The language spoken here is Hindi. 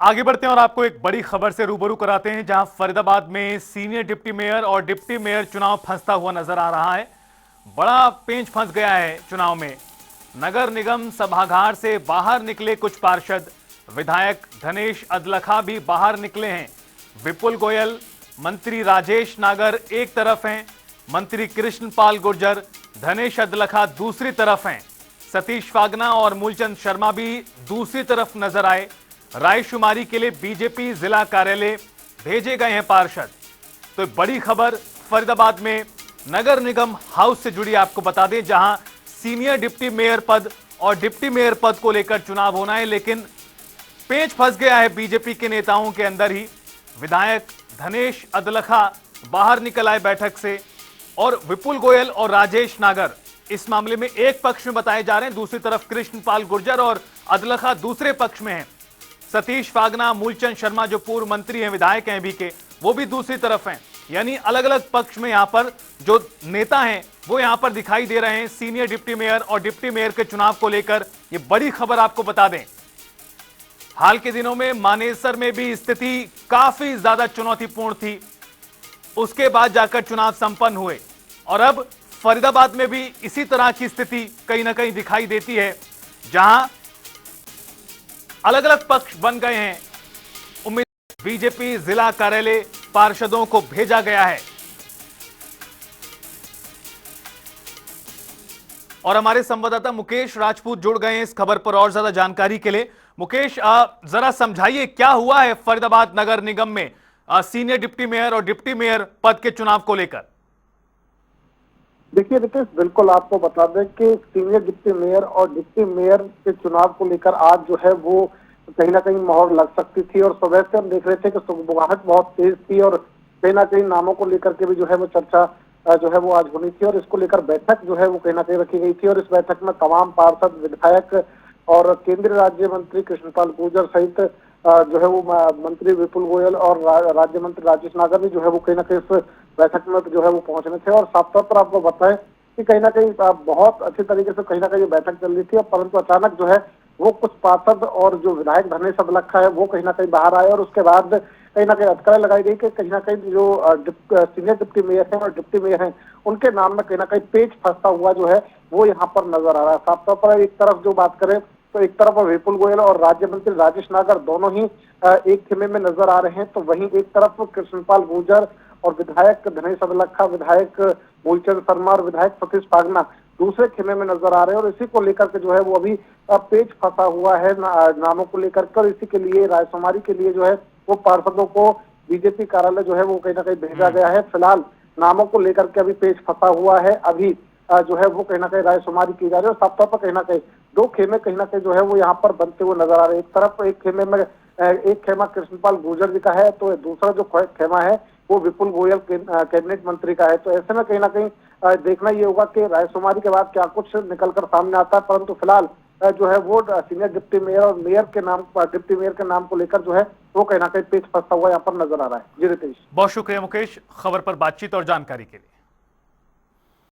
आगे बढ़ते हैं और आपको एक बड़ी खबर से रूबरू कराते हैं, जहां फरीदाबाद में सीनियर डिप्टी मेयर और डिप्टी मेयर चुनाव फंसता हुआ नजर आ रहा है। बड़ा पेंच फंस गया है चुनाव में। नगर निगम सभागार से बाहर निकले कुछ पार्षद, विधायक धनेश अदलखा भी बाहर निकले हैं। विपुल गोयल, मंत्री राजेश नागर एक तरफ हैं, मंत्री कृष्णपाल गुर्जर, धनेश अदलखा दूसरी तरफ हैं। सतीश फागना और मूलचंद शर्मा भी दूसरी तरफ नजर आए। रायशुमारी के लिए बीजेपी जिला कार्यालय भेजे गए हैं पार्षद। तो बड़ी खबर फरीदाबाद में नगर निगम हाउस से जुड़ी आपको बता दें, जहां सीनियर डिप्टी मेयर पद और डिप्टी मेयर पद को लेकर चुनाव होना है, लेकिन पेंच फंस गया है बीजेपी के नेताओं के अंदर ही। विधायक धनेश अदलखा बाहर निकल आए बैठक से और विपुल गोयल और राजेश नागर इस मामले में एक पक्ष में बताए जा रहे हैं, दूसरी तरफ कृष्णपाल गुर्जर और अदलखा दूसरे पक्ष में हैं। सतीश फागना, मूलचंद शर्मा जो पूर्व मंत्री हैं, विधायक हैं अभी के, वो भी दूसरी तरफ हैं। यानी अलग अलग पक्ष में यहां पर जो नेता हैं वो यहां पर दिखाई दे रहे हैं सीनियर डिप्टी मेयर और डिप्टी मेयर के चुनाव को लेकर। ये बड़ी खबर आपको बता दें, हाल के दिनों में मानेसर में भी स्थिति काफी ज्यादा चुनौतीपूर्ण थी, उसके बाद जाकर चुनाव संपन्न हुए और अब फरीदाबाद में भी इसी तरह की स्थिति कहीं ना कहीं दिखाई देती है, जहां अलग अलग पक्ष बन गए हैं। उम्मीद बीजेपी जिला कार्यालय पार्षदों को भेजा गया है। और हमारे संवाददाता मुकेश राजपूत जुड़ गए हैं इस खबर पर और ज्यादा जानकारी के लिए। मुकेश, जरा समझाइए क्या हुआ है फरीदाबाद नगर निगम में सीनियर डिप्टी मेयर और डिप्टी मेयर पद के चुनाव को लेकर। देखिए रितेश, बिल्कुल आपको बता दें कि सीनियर डिप्टी मेयर और डिप्टी मेयर के चुनाव को लेकर आज जो है वो कहीं ना कहीं मोहर लग सकती थी और सुबह से हम देख रहे थे कि सुगबुगाहट बहुत तेज थी और कहीं ना कहीं नामों को लेकर के भी जो है वो चर्चा जो है वो आज होनी थी और इसको लेकर बैठक जो है वो कहीं ना कहीं रखी गई थी। और इस बैठक में तमाम पार्षद, विधायक और केंद्रीय राज्य मंत्री कृष्णपाल गुर्जर सहित जो है वो मंत्री विपुल गोयल और राज्य मंत्री राजेश नागर भी जो है वो कहीं ना कहीं इस बैठक में जो है वो पहुंचने थे। और साफ तौर पर आपको बताएं कि कहीं ना कहीं बहुत अच्छी तरीके से कहीं ना कहीं बैठक चल रही थी, परंतु अचानक जो है वो कुछ पार्षद और जो विधायक धनेश अदलखा है वो कहीं ना कहीं बाहर आए और उसके बाद कहीं ना कहीं अटकलें लगाई गई कि कहीं ना कहीं जो सीनियर डिप्टी मेयर हैं और डिप्टी मेयर हैं उनके नाम में कहीं ना कहीं पेच फंसता हुआ जो है वो यहाँ पर नजर आ रहा है। साफ तौर पर एक तरफ जो बात करें तो एक तरफ विपुल गोयल और राज्य मंत्री राजेश नागर दोनों ही एक खेमे में नजर आ रहे हैं, तो वहीं एक तरफ कृष्णपाल गुर्जर और विधायक धनेश अदलखा, विधायक मूलचंद शर्मा और विधायक सतीश फागना दूसरे खेमे में नजर आ रहे हैं। और इसी को लेकर के जो है वो अभी पेच फंसा हुआ है नामों को लेकर कर। इसी के लिए रायशुमारी के लिए जो है वो पार्षदों को बीजेपी कार्यालय जो है वो कहीं ना कहीं भेजा गया है। फिलहाल नामों को लेकर के अभी पेच फंसा हुआ है, अभी जो है वो कहीं ना कहीं रायशुमारी की जा रही है। और साफ तौर पर कहीं ना कहीं दो खेमे कहीं ना कहीं जो है वो यहाँ पर बनते हुए नजर आ रहे हैं। एक तरफ एक खेमे में एक खेमा कृष्णपाल गुर्जर जी का है, तो दूसरा जो खेमा है वो विपुल गोयल कैबिनेट मंत्री का है। तो ऐसे में कहीं ना कहीं देखना ये होगा कि रायशुमारी के बाद क्या कुछ निकलकर सामने आता है, परंतु फिलहाल जो है वो सीनियर डिप्टी मेयर और मेयर के नाम डिप्टी मेयर के नाम को लेकर जो है वो कहीं ना कहीं पेच फंसता हुआ यहाँ पर नजर आ रहा है। जी रितेश, बहुत शुक्रिया मुकेश खबर पर बातचीत और जानकारी के लिए।